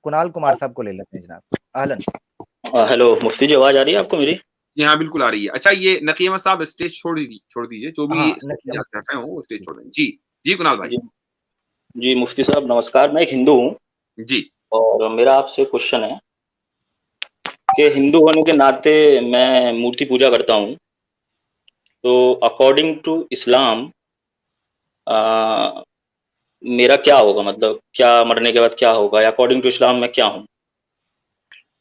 कुणाल कुमार साहब को ले लेते हैं जनाब। आहलन। हेलो मुफ्ती जी, आवाज आ रही है आपको मेरी? जी हाँ, बिल्कुल आ रही है। अच्छा, ये नकी अहमद साहब स्टेज छोड़ दीजिए, जो भी हाँ, स्टेज नकी यहाँ से हट रहे हो वो स्टेज छोड़ दें। जी, जी कुणाल भाई। जी जी, मुफ्ती साहब नमस्कार। मैं एक हिंदू हूँ जी, और मेरा आपसे क्वेश्चन है कि हिंदू होने के नाते मैं मूर्ति पूजा करता हूँ। तो अकॉर्डिंग टू इस्लाम मेरा क्या होगा? मतलब क्या मरने के बाद क्या होगा, या अकॉर्डिंग टू इस्लाम मैं क्या हूँ?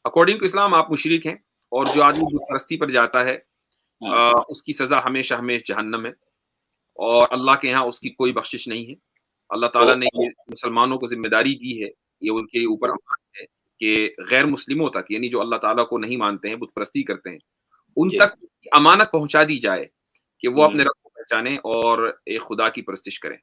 अकॉर्डिंग टू इस्लाम आप मुशरिक हैं, और जो आदमी बुत परस्ती पर जाता है हाँ, उसकी सज़ा हमेशा हमेशा जहन्नम है, और अल्लाह के यहाँ उसकी कोई बख्शिश नहीं है। अल्लाह तो ताला ने ये मुसलमानों को ज़िम्मेदारी दी है, ये उनके ऊपर अमानत है कि गैर मुस्लिमों तक, यानी जो अल्लाह ताला को नहीं मानते हैं, बुत परस्ती करते हैं, उन जी। तक अमानत पहुँचा दी जाए कि वो अपने हम्म, रब को पहचानें और एक खुदा की परस्तिश करें।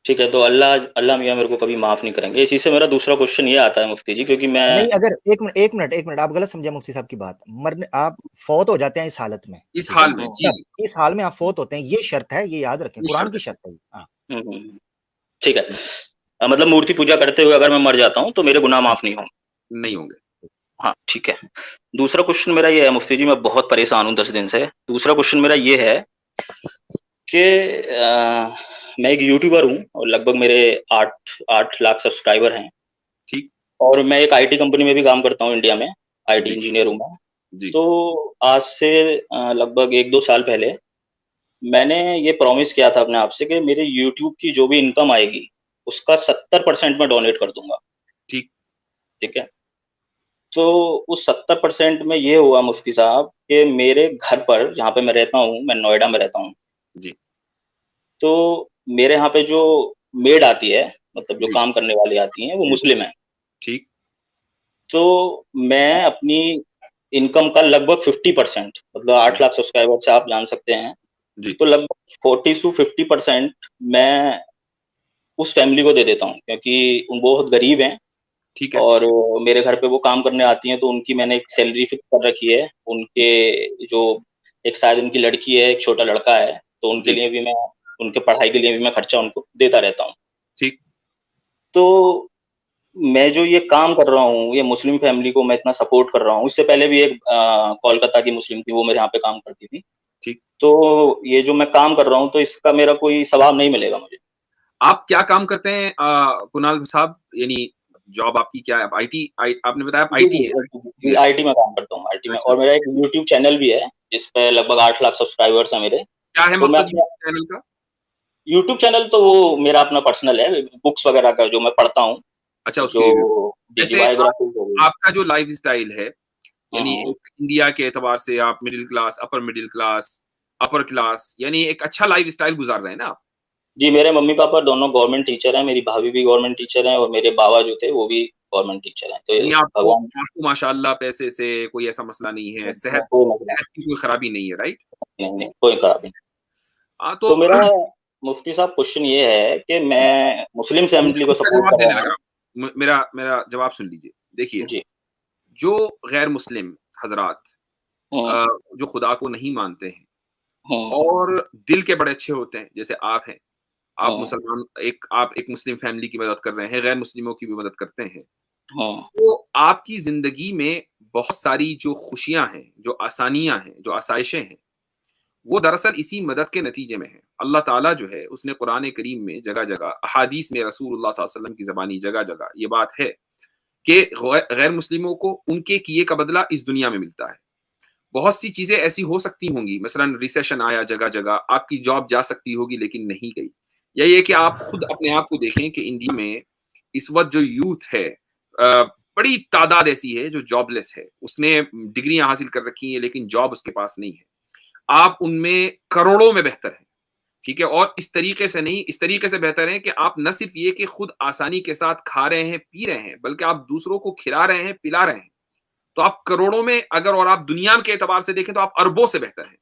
ठीक है। तो अल्लाह अल्लाह मियाँ मेरे को कभी माफ़ नहीं करेंगे। इसी से मेरा दूसरा क्वेश्चन ये आता है मुफ्ती जी, क्योंकि मैं नहीं, अगर एक मिनट आप गलत समझे मुफ्ती साहब की बात। मरने आप फौत हो जाते हैं इस हालत में, इस ठीक है हाल ना? में, हम्म, जी, तब इस हाल में आप फौत होते हैं, ये शर्त है, ये याद रखें, ये कुरान शर्त की है। शर्त है ये। हाँ। ठीक है। मतलब मूर्ति पूजा करते हुए अगर मैं मर जाता हूँ तो मेरे गुनाह हाँ, माफ़ नहीं होंगे? नहीं होंगे। हाँ, ठीक है। दूसरा क्वेश्चन मेरा ये है मुफ्ती जी, मैं बहुत परेशान हूँ 10 दिन से। दूसरा क्वेश्चन मेरा ये है कि मैं एक यूट्यूबर हूँ और लगभग मेरे 8 लाख सब्सक्राइबर हैं। ठीक, और मैं एक आईटी कंपनी में भी काम करता हूँ इंडिया में, आईटी जी, इंजीनियर हूँ मैं। जी, तो आज से लगभग 1-2 साल पहले मैंने ये प्रॉमिस किया था अपने आप से कि मेरे यूट्यूब की जो भी इनकम आएगी, उसका 70% मैं डोनेट कर दूँगा, ठीक, ठीक है? तो उस 70% में ये हुआ मुफ्ती साहब कि मेरे घर पर, जहाँ पे मैं रहता हूँ, मैं नोएडा में रहता हूँ। जी, तो मेरे यहाँ पे जो मेड आती है, मतलब जो जी, काम करने वाली आती हैं, वो जी, मुस्लिम हैं। ठीक, तो मैं अपनी इनकम का लगभग 50%, मतलब 8 जी, लाख सब्सक्राइबर से आप जान सकते हैं, जी, तो लगभग 40 टू 50% मैं उस फैमिली को दे देता हूँ, क्योंकि वो बहुत गरीब हैं। ठीक है, और मेरे घर पे वो काम करने आती हैं, तो उनकी मैंने एक सैलरी फिक्स कर रखी है। उनके जो एक शायद उनकी लड़की है, एक छोटा लड़का है, तो उनके जी, लिए भी मैं, उनके पढ़ाई के लिए भी मैं खर्चा उनको देता रहता हूँ। ठीक, तो मैं जो ये काम कर रहा हूँ, ये मुस्लिम फैमिली को मैं इतना सपोर्ट कर रहा हूँ। इससे पहले भी एक कोलकाता की मुस्लिम थी, वो मेरे यहाँ पे काम करती थी। ठीक। तो ये जो मैं काम कर रहा हूँ, तो इसका मेरा कोई सवाब नहीं मिलेगा मुझे। आप क्या काम करते हैं कुणाल साहब? यानी जॉब आपकी क्या है? आप आईटी आपने बताया आप जी, आईटी जी, हैं, जी, इंजीनियर। आईटी में काम करता हूँ, आईटी में। अच्छा, और मेरा एक यूट्यूब चैनल भी है, जिस पे लगभग 8 लाख सब्सक्राइबर्स हैं मेरे। क्या है तो मैं मकसद अपने यूट्यूब चैनल का? यूट्यूब चैनल, तो वो मेरा अपना पर्सनल है, बुक्स वगैरह का जो मैं पढ़ता हूँ, अच्छा, उसके जो लिए वीडियो। जी, जी, जैसे बायोग्राफीज़ हो गई। आपका जो लाइफ़स्टाइल है, हुँ, यानी हुँ। एक इंडिया के एतबार से आप मिडल क्लास, अपर क्लास, यानी एक अच्छा लाइफ़स्टाइल गुज़ार रहे हैं ना आप? जी, मेरे मम्मी-पापा दोनों गवर्नमेंट टीचर हैं, मेरी भाभी भी गवर्नमेंट टीचर हैं और मेरे बाबा जो थे, वो भी गवर्नमेंट टीचर हैं। तो यानी आपको भगवान आपको माशाअल्लाह पैसे से कोई ऐसा मसला नहीं है, कोई मसला सेहत की कोई खराबी नहीं है, राइट? नहीं, नहीं, कोई खराबी नहीं। हाँ, तो तो मेरा मुफ्ती साहब क्वेश्चन ये है कि मैं मुस्लिम मैं फैमिली को इसका सपोर्ट जवाब कर देने रहा लगा हूँ। हूँ। मेरा मेरा जवाब सुन लीजिए। देखिए, जी। जो गैर मुस्लिम हज़रात हुँ, अ, जो खुदा को नहीं मानते हैं हुँ, और दिल के बड़े अच्छे होते हैं, जैसे आप हैं। हुँ, आप एक मुस्लिम फैमिली की मदद कर रहे हैं, गैर मुस्लिमों की भी मदद करते हैं। हुँ, तो आपकी ज़िंदगी में बहुत सारी जो खुशियाँ हैं, जो आसानियाँ हैं, जो आसाइशें हैं, वो दरअसल इसी मदद के नतीजे में हैं। अल्लाह ताला जो है, उसने कुरान करीम में जगह-जगह, अहादीस में रसूलुल्लाह सल्लल्लाहु अलैहि वसल्लम की ज़बानी जगह-जगह ये बात है कि गैर मुस्लिमों को उनके किए का बदला इस दुनिया में मिलता है। बहुत सी चीज़ें ऐसी हो सकती होंगी, मसलन रिसेशन आया जगह-जगह, आपकी जॉब जा सकती होगी लेकिन नहीं गई। या ये कि आप खुद अपने आप को देखें कि इंडिया में इस वक़्त जो यूथ है बड़ी तादाद ऐसी है जो जॉबलेस है। उसने डिग्रियाँ हासिल कर रखी हैं लेकिन जॉब उसके पास नहीं है। आप उनमें करोड़ों में बेहतर हैं, ठीक है? और इस तरीके से नहीं, इस तरीके से बेहतर हैं कि आप न सिर्फ़ ये कि खुद आसानी के साथ खा रहे हैं, पी रहे हैं, बल्कि आप दूसरों को खिला रहे हैं, पिला रहे हैं। तो आप करोड़ों में अगर और आप दुनिया के एतबार से देखें तो आप अरबों से बेहतर हैं।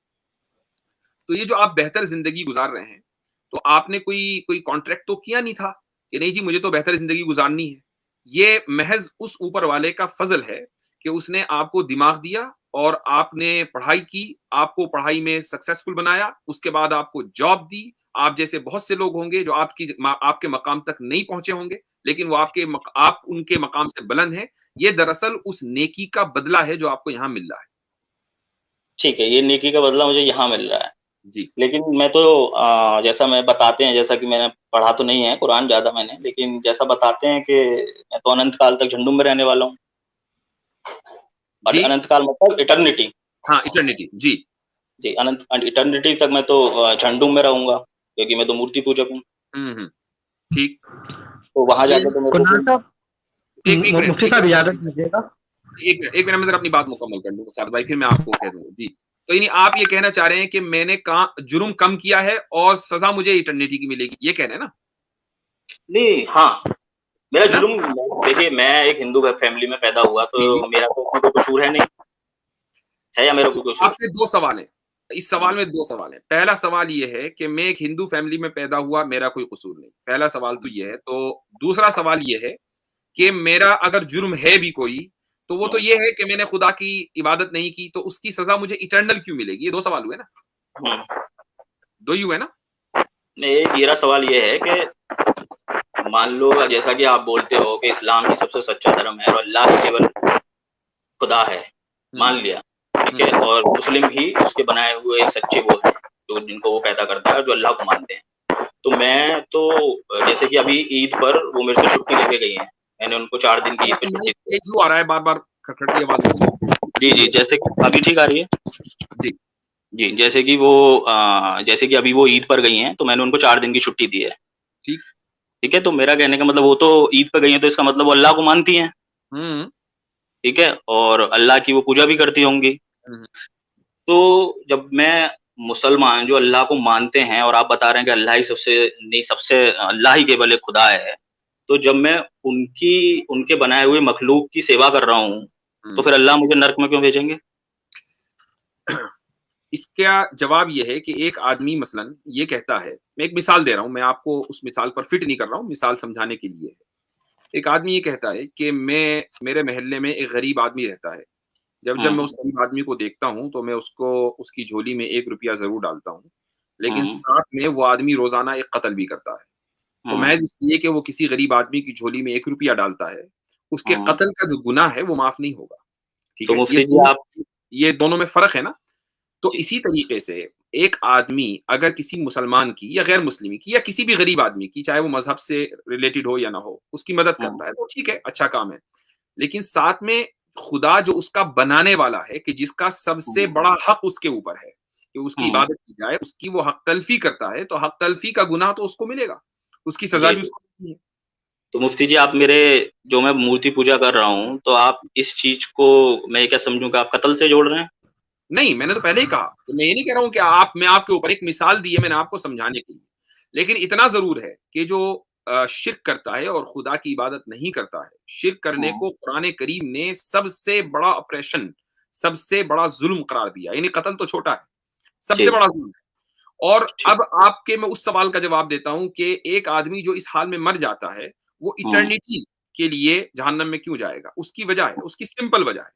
तो ये जो आप बेहतर ज़िंदगी गुज़ार रहे हैं, तो आपने कोई कोई कॉन्ट्रैक्ट तो किया नहीं था कि नहीं जी मुझे तो बेहतर ज़िंदगी गुज़ारनी है। ये महज़ उस ऊपर वाले का फ़ज़ल है कि उसने आपको दिमाग दिया और आपने पढ़ाई की, आपको पढ़ाई में सक्सेसफुल बनाया, उसके बाद आपको जॉब दी, आप जैसे बहुत से लोग होंगे जो आपके मकाम तक नहीं पहुंचे होंगे, लेकिन वो आप उनके मकाम से बुलंद हैं। ये दरअसल उस नेकी का बदला है जो आपको यहाँ मिल रहा है। ठीक है, ये नेकी का बदला मुझे यहाँ मिल रहा है। जी। लेकिन मैं तो जैसा मैं बताते हैं, जैसा कि मैंने पढ़ा तो नहीं है कुरान ज़्यादा मैंने, लेकिन जैसा बताते हैं कि मैं तो अनंत काल तक झंडू में रहने वाला हूँ। और जी। अनंत काल मतलब इटर्निटी। हाँ, इटर्निटी। जी। जी, अनंत इटर्निटी तक मैं तो झंडू में रहूँगा, क्योंकि मैं तो मूर्ति पूजक हूँ। ठीक। तो वहाँ तो जाके तो मेरे कुनाल को साहब, एक मुफ्ती साहब इजाजत दीजिएगा। एक मिनट में जरा अपनी बात मुकम्मल कर लूँ साद भाई, फिर मैं आपको कह दूंगा। जी। तो यानी आप ये कहना चाह रहे हैं कि मैंने जुर्म कम किया है और सजा मुझे इटर्निटी की मिलेगी, ये कह रहे हैं ना? नहीं, हाँ, मेरा ना? जुर्म, देखिए मैं एक हिंदू फैमिली में पैदा हुआ, जी। तो मेरा तो उसमें कोई कसूर है नहीं, है या मेरा कोई कसूर? आपसे 2 सवाल हैं। इस सवाल में 2 सवाल हैं। पहला सवाल ये है कि मैं एक हिंदू फैमिली में पैदा हुआ, मेरा कोई कसूर नहीं। पहला सवाल तो ये है। तो दूसरा सवाल ये है कि मेरा अगर जुर्म है भी कोई, तो वो तो ये है कि मैंने खुदा की इबादत नहीं की, तो उसकी सज़ा मुझे इटर्नल क्यों मिलेगी? ये 2 सवाल हुए ना? हुँ। 2 ही हुए ना? नहीं, मेरा सवाल ये है कि मान लो जैसा कि आप बोलते हो कि इस्लाम ही सबसे सच्चा धर्म है और अल्लाह ही केवल खुदा है, मान लिया, ठीक है? और मुस्लिम ही उसके बनाए हुए सच्चे वो हैं, जो जिनको वो पैदा करता है, जो अल्लाह को मानते हैं। तो मैं तो जैसे कि अभी ईद पर वो मेरे से छुट्टी लेके गई हैं, मैंने उनको 4 दिन की ईद पे छुट्टी दी। इश्यू आ रहा है बार-बार, खटखट की आवाज़ आ रही है। जी, जी, जैसे कि अभी ठीक आ रही है? जी। जी, जैसे कि जैसे कि अभी वो ईद पर गई हैं, तो मैंने उनको 4 दिन की छुट्टी दी है। ठीक। ठीक है? तो मेरा कहने का मतलब वो तो ईद पे गई हैं, तो इसका मतलब वो अल्लाह को मानती हैं, हुँ। ठीक है? और अल्लाह की वो पूजा भी करती होंगी। हुँ। तो जब मैं मुसलमान जो अल्लाह को मानते हैं और आप बता रहे हैं कि अल्लाह ही सबसे अल्लाह ही केवल एक खुदा है, तो जब मैं उनके बनाए हुए मखलूक की सेवा कर रहा हूँ, तो फिर अल्लाह मुझे नर्क में क्यों भेजेंगे? इसका जवाब ये है कि एक आदमी मसलन ये कहता है, मैं एक मिसाल दे रहा हूँ, मैं आपको उस मिसाल पर फिट नहीं कर रहा हूँ, मिसाल समझाने के लिए है। एक आदमी ये कहता है कि मेरे मोहल्ले में एक गरीब आदमी रहता है। जब मैं हुँ, उस गरीब आदमी को देखता हूँ, तो मैं उसको उसकी झोली में ₹1 ज़रूर डालता हूँ। लेकिन हुँ, साथ में वो आदमी रोज़ाना एक कत्ल भी करता है। तो हुँ, महज़ इसलिए कि वो किसी गरीब आदमी की झोली में ₹1 डालता है, उसके हुँ। कत्ल का जो गुनाह है, वो माफ़ नहीं होगा। ठीक तो है? मुफ्ती जी आप ये दोनों में फ़र्क है ना? तो जी, इसी तरीके से एक आदमी अगर किसी मुसलमान की या गैर मुस्लिम की या किसी भी गरीब आदमी की, चाहे वो मज़हब से रिलेटेड हो या ना हो, उसकी मदद हुँ, करता है, तो ठीक है, अच्छा काम है। लेकिन साथ में खुदा जो उसका बनाने वाला है, कि जिसका सबसे हुँ, बड़ा हक उसके ऊपर है कि उसकी हुँ, इबादत की जाए, उसकी वो हक तलफ़ी करता है, तो हक तलफ़ी का गुनाह तो उसको मिलेगा। उसकी सज़ा जी, भी जी। उसको मिलनी है। तो मुफ्ती जी आप मेरे जो मैं मूर्ति पूजा कर रहा हूँ, तो आप इस चीज़ को मैं ये क्या समझूँ कि आप कत्ल से जोड़ रहे हैं? नहीं, मैंने तो पहले ही कहा कि मैं ये नहीं कह रहा हूँ कि मैं आपके ऊपर एक मिसाल दी है मैंने आपको समझाने के लिए। लेकिन इतना ज़रूर है कि जो शिर्क करता है और खुदा की इबादत नहीं करता है, शिर्क करने हुँ, को कुरान करीम ने सबसे बड़ा ऑपरेशन, सबसे बड़ा ज़ुल्म करार दिया। यानी कत्ल तो छोटा है, सबसे जी, बड़ा ज़ुल्म है। और ठीक। अब आपके मैं उस सवाल का जवाब देता हूँ कि एक आदमी जो इस हाल में मर जाता है, वो हुँ, इटर्निटी के लिए जहन्नम में क्यों जाएगा? उसकी वजह है, उसकी सिंपल वजह है।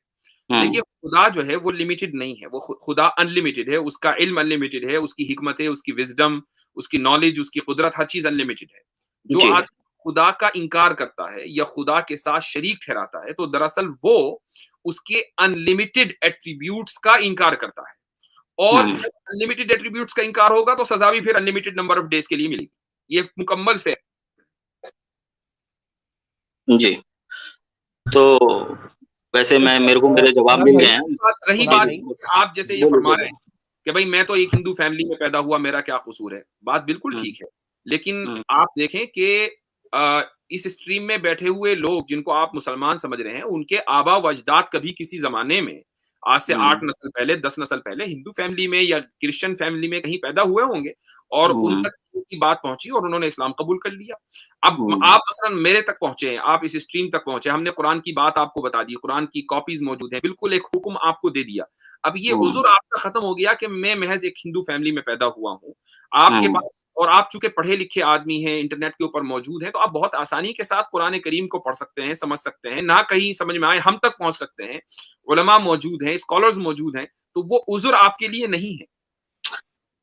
हुँ, देखिए, खुदा जो है वो लिमिटेड नहीं है, वो खुदा अनलिमिटेड है, उसका इल्म अनलिमिटेड है, उसकी हिकमतें, उसकी विज़डम, उसकी नॉलेज, उसकी कुदरत, हर चीज़ अनलिमिटेड है। जो जी, आदमी खुदा का इनकार करता है या खुदा के साथ शरीक ठहराता है, तो दरअसल वो उसके अनलिमिटेड एट्रिब्यूट्स का इनकार करता है। और हुँ, जब अनलिमिटेड एट्रिब्यूट्स का इनकार होगा, तो सज़ा भी फिर अनलिमिटेड नंबर ऑफ डेज़ के लिए मिलेगी। ये मुकम्मल फेयर। जी। तो वैसे मैं मेरे को मेरे जवाब कुणाल मिल गए भाई, हैं। रही कुणाल बात भाई, आप जैसे ये बोलिए, फरमा रहे बोलिए। हैं कि भाई मैं तो एक हिंदू फैमिली में पैदा हुआ, मेरा क्या कसूर है? बात बिल्कुल हुँ, ठीक है। लेकिन हुँ, आप देखें कि इस स्ट्रीम में बैठे हुए लोग जिनको आप मुसलमान समझ रहे हैं, उनके आबा व अजदाद कभी किसी ज़माने में, आज से 8 हुँ, नस्ल पहले, 10 नस्ल पहले हिंदू फैमिली में या क्रिश्चियन फैमिली में कहीं पैदा हुए होंगे और उन हुँ, तक की बात पहुँची और उन्होंने इस्लाम कबूल कर लिया। अब हुँ, आप मसलन मेरे तक पहुँचे हैं, आप इस स्ट्रीम तक पहुँचे, हमने कुरान की बात आपको बता दी, कुरान की कॉपीज़ मौजूद हैं, बिल्कुल एक हुक्म आपको दे दिया। अब ये हुँ, उज़ुर आपका खत्म हो गया कि मैं महज़ एक हिंदू फैमिली में पैदा हुआ हूँ। आपके हुँ, पास और आप चूँकि पढ़े-लिखे आदमी हैं, इंटरनेट के ऊपर मौजूद हैं, तो आप बहुत आसानी के साथ कुरान करीम को पढ़ सकते हैं, समझ सकते हैं, ना कहीं समझ में आए हम तक पहुँच सकते हैं। उलमा मौजूद हैं, स्कॉलर्स मौजूद हैं, तो वो उज़ुर आपके लिए नहीं है।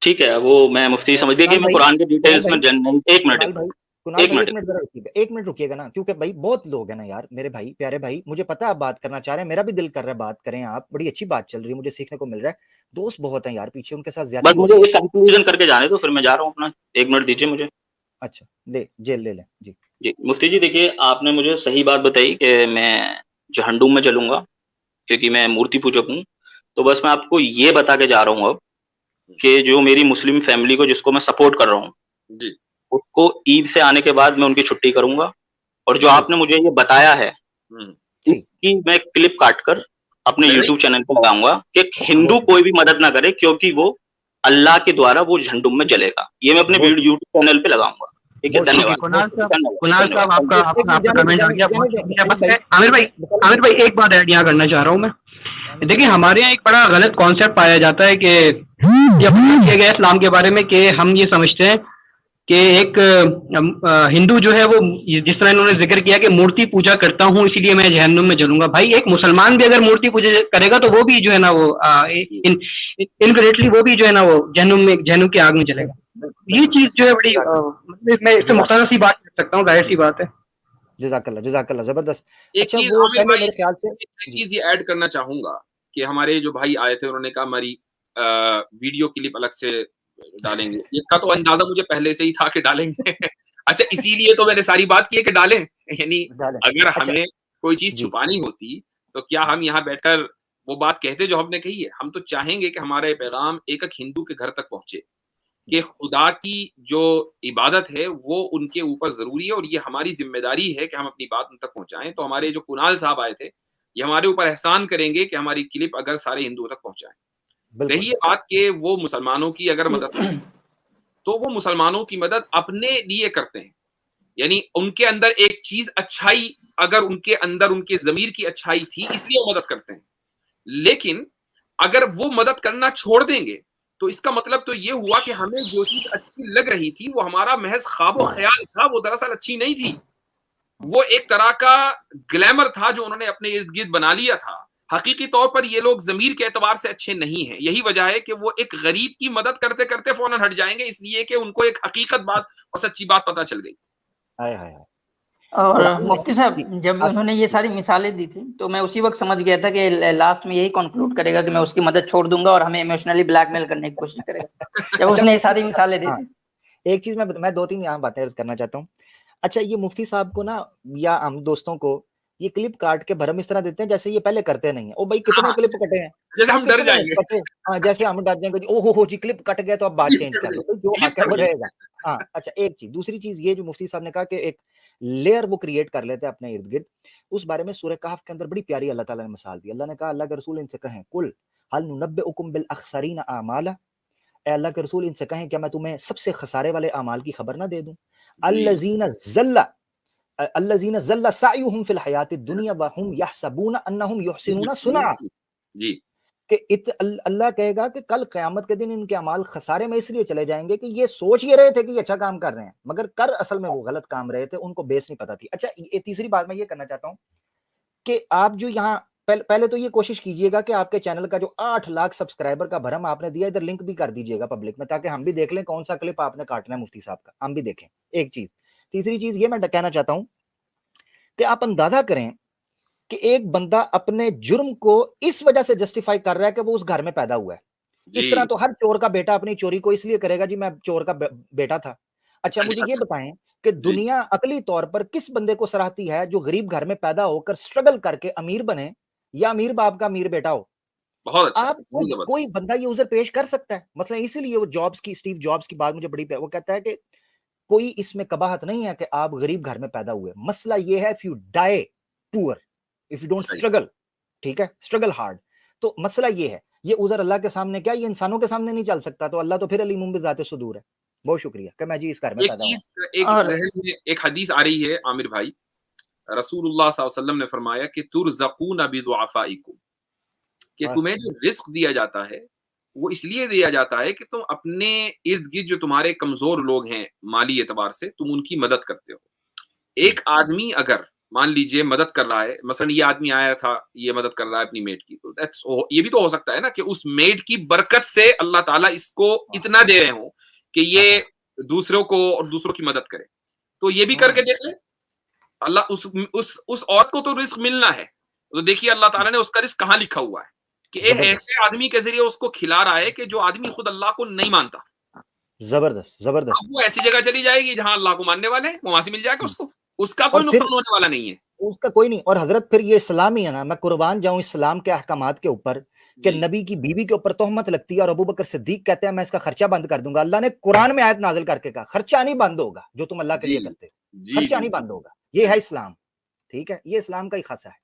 ठीक है, वो मैं मुफ्ती समझ, देखिए मैं कुरान के डिटेल्स में एक मिनट कुणाल भाई 1 मिनट जरा रुकिएगा, 1 मिनट रुकिएगा ना, क्योंकि भाई बहुत लोग हैं ना यार, मेरे भाई, प्यारे भाई, मुझे पता है आप बात करना चाह रहे हैं, मेरा भी दिल कर रहा है बात करें आप, बड़ी अच्छी बात चल रही है, मुझे सीखने को मिल रहा है, दोस्त बहुत हैं यार पीछे, उनके साथ बस ज्यादती हो मुझे रही है। एक कंक्लूजन करके जाने दो, फिर मैं जा रहा हूँ अपना, 1 मिनट दीजिए मुझे। अच्छा, ले लें जी। जी, मुफ्ती जी देखिए, आपने मुझे सही बात बताई कि मैं जहन्नुम में जलूँगा, क्योंकि मैं मूर्ति पूजक हूँ। तो बस मैं आपको ये बता के जा रहा हूँ अब, कि जो मेरी मुस्लिम फैमिली को, जिसको मैं सपोर्ट कर रहा हूँ, जी, उसको ईद से आने के बाद मैं उनकी छुट्टी करूँगा, और जो जी, आपने मुझे ये बताया है, ठीक, इसकी मैं क्लिप काट कर अपने नहीं, यूट्यूब चैनल पे लगाऊँगा कि हिंदू बहुत कोई भी मदद ना करे, क्योंकि वो अल्लाह के द्वारा वो झंडुम में जलेगा। ये मैं अपने बहुत यूट्यूब चैनल पे लगाऊँगा। ठीक है, बहुत ठीक है धन्यवाद। शुक्रिया, बहुत कुणाल शुक्रिया। साहब आपका धन्यवाद। एक मिनट आपका जाने कमेंट आ गया, बहुत दे शुक्रिया। आमिर बस भाई, आमिर भाई एक बात ऐड यहाँ करना चाह रहा हूँ मैं। देखिए हमारे यहाँ एक बड़ा गलत कॉन्सेप्ट पाया जाता है कि जब किया गया इस्लाम के बारे में, कि हम ये समझते हैं कि एक हिंदू जो है वो, जिस तरह इन्होंने जिक्र किया कि मूर्ति पूजा करता हूँ इसलिए मैं जहन्नुम में जलूंगा, भाई एक मुसलमान भी अगर मूर्ति पूजा करेगा तो वो भी जो है ना वो इनकरेक्टली वो भी जो है ना वो जहन्नुम की आग में जलेगा। ये चीज जो है बड़ी मतलब मैं इससे मुख्तसर सी बात कर सकता हूँ, जाहिर सी बात है। जज़ाकल्लाह जबरदस्त। एक अच्छा चीज वो आमिर पहले भाई, मेरे ख्याल से एक चीज ये ऐड करना चाहूंगा कि हमारे जो भाई आए थे उन्होंने कहा हमारी वीडियो क्लिप अलग से डालेंगे, इसका तो अंदाजा मुझे पहले से ही था कि डालेंगे। अच्छा, इसीलिए तो मैंने सारी बात की है कि डालें, यानी डालें। अगर अच्छा हमें कोई चीज जी, छुपानी होती तो क्या हम यहाँ बैठकर वो बात कहते जो हमने कही है? हम तो चाहेंगे कि हमारा ये पैगाम एक एक हिंदू के घर तक पहुंचे, कि खुदा की जो इबादत है वो उनके ऊपर ज़रूरी है और ये हमारी ज़िम्मेदारी है कि हम अपनी बात उन तक पहुँचाएँ। तो हमारे जो कुणाल साहब आए थे, ये हमारे ऊपर एहसान करेंगे कि हमारी क्लिप अगर सारे हिंदुओं तक पहुँचाएँ। बिल्कुल। रही ये बात कि वो मुसलमानों की अगर मदद करें, तो वो मुसलमानों की मदद अपने लिए करते हैं। यानी उनके अंदर एक चीज़ अच्छाई, अगर उनके अंदर उनके ज़मीर की अच्छाई थी इसलिए वो मदद करते हैं। लेकिन अगर वो मदद करना छोड़ देंगे, तो इसका मतलब तो ये हुआ कि हमें जो चीज़ अच्छी लग रही थी, वो हमारा महज़ ख्वाब-ओ-ख़याल था, वो दरअसल अच्छी नहीं थी। वो एक तरह का ग्लैमर था जो उन्होंने अपने इर्द-गिर्द बना लिया था। हकीकी तौर पर ये लोग ज़मीर के एतबार से अच्छे नहीं हैं। यही वजह है कि वो एक गरीब की मदद करते-करते फ़ौरन हट जाएँगे, इसलिए कि उनको एक हकीकत बात और सच्ची बात पता चल गई। हाय हाय हाय। और कुरान में मुफ्ती साहब, जी, जब उन्होंने ये सारी मिसालें दी थी तो मैं उसी वक्त समझ गया था कि लास्ट में यही कंक्लूड करेगा कि मैं उसकी मदद छोड़ दूंगा और हमें इमोशनली ब्लैकमेल करने की कोशिश करेगा, जब उसने ये सारी मिसालें दी हाँ, थी। एक चीज मैं 2-3 यहाँ बातें अर्ज करना चाहता हूँ। अच्छा ये मुफ्ती साहब को ना, या हम दोस्तों को ये क्लिप काट के भरम इस तरह देते हैं जैसे ये पहले करते नहीं है। ओ भाई कितने हाँ, क्लिप कटे हैं? जैसे हम डर कितने जाएँगे। कटे? हाँ, जैसे हम डर जाएंगे जी, ओहो हो जी क्लिप कट गया तो अब बात क्लिप चेंज कट कर गई, लो। तो जो क्लिप हक है कट वो गई। रहेगा। हाँ, अच्छा एक चीज, दूसरी चीज ये जो मुफ्ती साहब ने कहा कि एक लेयर वो क्रिएट कर लेते हैं अपने इर्द-गिर्द। उस बारे में सूरह कहफ के अंदर बड़ी प्यारी अल्लाह ताला ने मिसाल दी। अल्लाह ने कहा, अल्लाह के रसूल इनसे कहें, कुल हल नुनब्बिउकुम बिल अखसरीन आमाला, ए अल्लाह के रसूल इनसे कहें क्या मैं तुम्हें सबसे खसारे वाले अमाल की खबर ना दे दूं? अल्लज़ीना ज़ल्ला अल्लज़ीना ज़ल्ला सायुहुम फिल हयातिद दुनिया व हुम यहसबूना अन्नहुम युहसिनूना सुनअ। जी, कि अल्लाह कहेगा कि कल क़यामत के दिन इनके अमाल खसारे में इसलिए चले जाएंगे कि ये सोच ये रहे थे कि ये अच्छा काम कर रहे हैं, मगर कर असल में वो गलत काम रहे थे, उनको बेस नहीं पता थी। अच्छा ये तीसरी बात मैं ये करना चाहता हूँ कि आप जो यहाँ पहले तो ये कोशिश कीजिएगा कि आपके चैनल का जो 8 लाख सब्सक्राइबर का भरम आपने दिया, इधर लिंक भी कर दीजिएगा पब्लिक में, ताकि हम भी देख लें कौन सा क्लिप आपने काटना है मुफ्ती साहब का, हम भी देखें। एक चीज, तीसरी चीज ये मैं कहना चाहता हूं कि आप अंदाजा करें कि एक बंदा अपने जुर्म को इस वजह से जस्टिफाई कर रहा है कि वो उस घर में पैदा हुआ है। इस तरह जी, तो हर चोर का बेटा अपनी चोरी को इसलिए करेगा जी मैं चोर का बेटा था। अच्छा मुझे ये बताएं कि जी, दुनिया अकली तौर पर किस बंदे को सराहती है जो गरीब घर में पैदा होकर स्ट्रगल करके अमीर बने, या अमीर बाप का अमीर बेटा हो? बहुत अच्छा, आप बहुत ज़बरदस्त। कोई बंदा ये उज़र पेश कर सकता है? मतलब इसीलिए वो स्टीव जॉब्स की बात मुझे बड़ी वो कहता है कि कोई इसमें कबाहत नहीं है कि आप गरीब घर में पैदा हुए। मसला ये है if you die poor, if you don't सही, स्ट्रगल, ठीक है? Struggle hard. तो मसला ये है। ये उज़र अल्लाह के सामने क्या, ये इंसानों के सामने नहीं चल सकता, तो अल्लाह तो फिर अलीमुम बिज़ाति सुदूर है। बहुत शुक्रिया कि मैं जी इस घर में एक पैदा हुआ। चीज़, एक और ज़हन में एक हदीस आ रही है आमिर भाई, रसूलुल्लाह सल्लल्लाहु अलैहि वसल्लम ने फरमाया कि तुरज़क़ून बिदुअफ़ाइकुम, कि हाँ, तुम्हें जो रिज़्क दिया जाता है, वो इसलिए दिया जाता है कि तुम अपने इर्द-गिर्द जो तुम्हारे कमज़ोर लोग हैं माली एतबार से, तुम उनकी मदद करते हो। एक आदमी अगर मान लीजिए मदद कर रहा है, मसलन ये आदमी आया था, ये मदद कर रहा है अपनी मेड की, तो ये भी तो हो सकता है ना कि उस मेड की बरकत से अल्लाह ताला इसको इतना दे रहे हो कि ये दूसरों को और दूसरों की मदद करे। तो ये भी करके देख ले, अल्लाह उस औरत को तो रिस्क मिलना है, तो देखिए अल्लाह ताला ने उसका रिस्क कहाँ लिखा हुआ है कि एक ऐसे आदमी के जरिए उसको खिला रहा है कि जो आदमी खुद अल्लाह को नहीं मानता। जबरदस्त जबरदस्त। अब वो ऐसी जगह चली जाएगी जहां अल्लाह को मानने वाले हैं, वो वहां से मिल जाएगा उसको, उसका कोई नुकसान होने वाला नहीं है, उसका कोई नहीं। और हजरत फिर ये इस्लाम ही है ना, मैं कुर्बान जाऊं इस्लाम के अहकामात के ऊपर कि नबी की बीवी के ऊपर तोहमत लगती है और अबू बकर सिद्दीक कहते हैं मैं इसका खर्चा बंद कर दूंगा। अल्लाह ने कुरान में आयत नाजिल करके कहा खर्चा नहीं बंद होगा जो तुम अल्लाह के लिए करते हो, खर्चा नहीं बंद होगा। ये है इस्लाम, ठीक है, ये इस्लाम का ही खासा है।